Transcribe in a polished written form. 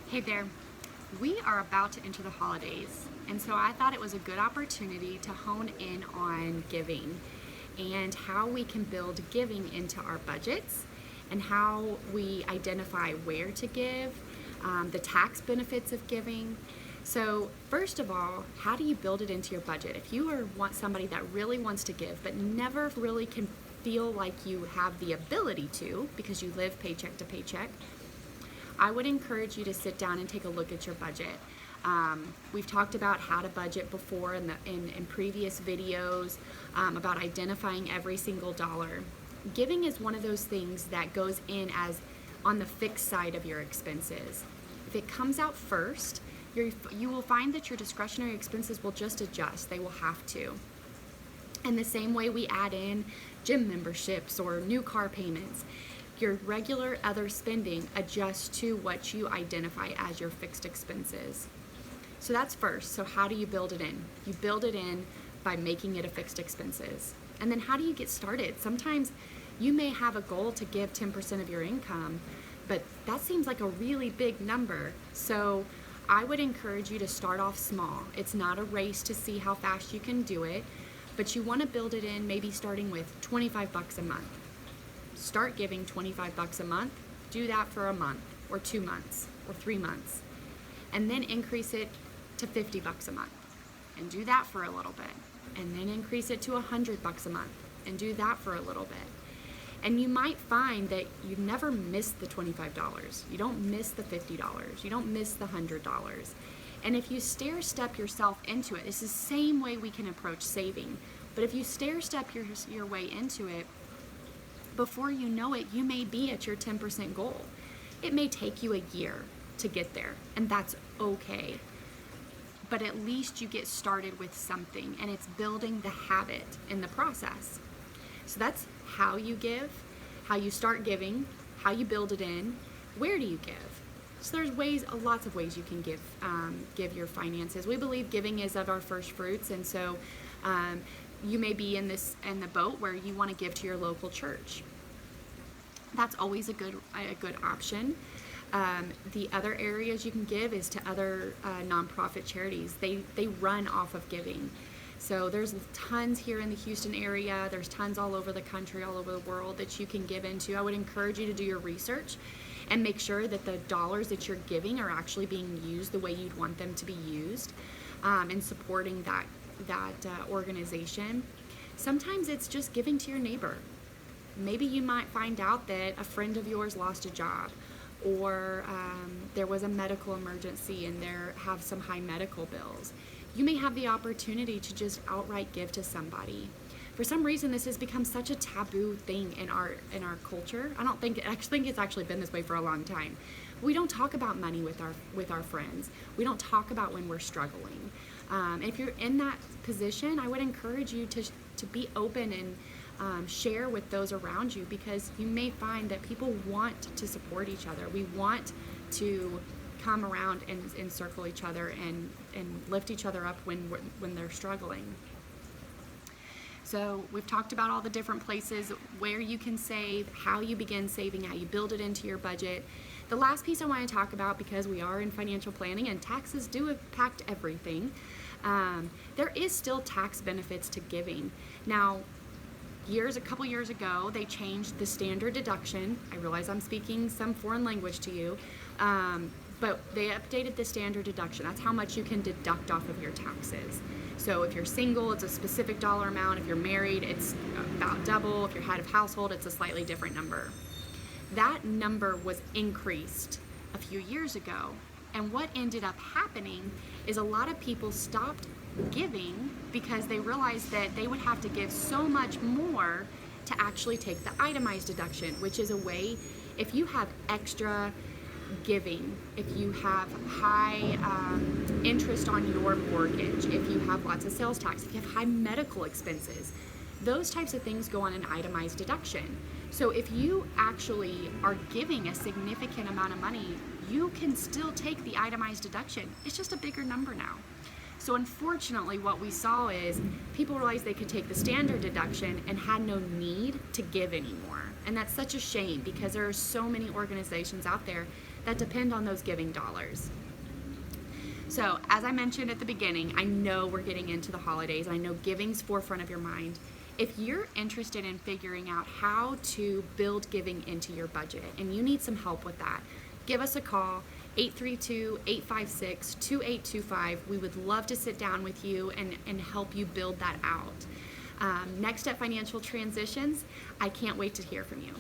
Hey there. We are about to enter the holidays, and so I thought it was a good opportunity to hone in on giving and how we can build giving into our budgets and how we identify where to give, the tax benefits of giving. So, first of all, how do you build it into your budget? If you want somebody that really wants to give but never really can feel like you have the ability to because you live paycheck to paycheck, I would encourage you to sit down and take a look at your budget. We've talked about how to budget before in previous videos about identifying every single dollar. Giving is one of those things that goes in as on the fixed side of your expenses. If it comes out first, you will find that your discretionary expenses will just adjust. They will have to. In the same way we add in gym memberships or new car payments, your regular other spending adjusts to what you identify as your fixed expenses. So that's first. So how do you build it in? You build it in by making it a fixed expenses. And then how do you get started? Sometimes you may have a goal to give 10% of your income, but that seems like a really big number. So I would encourage you to start off small. It's not a race to see how fast you can do it, but you want to build it in maybe starting with 25 bucks a month. Start giving 25 bucks a month. Do that for a month or 2 months or 3 months, and then increase it to 50 bucks a month and do that for a little bit, and then increase it to 100 bucks a month and do that for a little bit. And you might find that you never miss the $25. You don't miss the $50. You don't miss the $100. And if you stair step yourself into it, it's the same way we can approach saving. But if you stair step your way into it, before you know it, you may be at your 10% goal. It may take you a year to get there, and that's okay. But at least you get started with something, and it's building the habit in the process. So that's how you give, how you start giving, how you build it in, where do you give? So there's lots of ways you can give your finances. We believe giving is of our first fruits, and so you may be in the boat where you want to give to your local church. That's always a good option. The other areas you can give is to other nonprofit charities. They run off of giving. So there's tons here in the Houston area. There's tons all over the country, all over the world that you can give into. I would encourage you to do your research and make sure that the dollars that you're giving are actually being used the way you'd want them to be used, and supporting that organization. Sometimes it's just giving to your neighbor. Maybe you might find out that a friend of yours lost a job, or there was a medical emergency and have some high medical bills. You may have the opportunity to just outright give to somebody. For some reason, this has become such a taboo thing in our culture. I think it's actually been this way for a long time. We don't talk about money with our friends. We don't talk about when we're struggling. If you're in that position, I would encourage you to be open and share with those around you, because you may find that people want to support each other. We want to come around and encircle each other and lift each other up when they're struggling. So we've talked about all the different places where you can save, how you begin saving, how you build it into your budget. The last piece I want to talk about, because we are in financial planning and taxes do impact everything, there is still tax benefits to giving. Now, a couple years ago, they changed the standard deduction. I realize I'm speaking some foreign language to you, but they updated the standard deduction. That's how much you can deduct off of your taxes. So if you're single, it's a specific dollar amount. If you're married, it's about double. If you're head of household, it's a slightly different number. That number was increased a few years ago. And what ended up happening is a lot of people stopped giving because they realized that they would have to give so much more to actually take the itemized deduction, which is a way, if you have extra giving, if you have high interest on your mortgage, if you have lots of sales tax, if you have high medical expenses, those types of things go on an itemized deduction. So if you actually are giving a significant amount of money, you can still take the itemized deduction. It's just a bigger number now. So unfortunately, what we saw is people realized they could take the standard deduction and had no need to give anymore. And that's such a shame, because there are so many organizations out there that depend on those giving dollars. So, as I mentioned at the beginning, I know we're getting into the holidays. I know giving's forefront of your mind. If you're interested in figuring out how to build giving into your budget and you need some help with that, give us a call, 832-856-2825. We would love to sit down with you and help you build that out. Next at Financial Transitions, I can't wait to hear from you.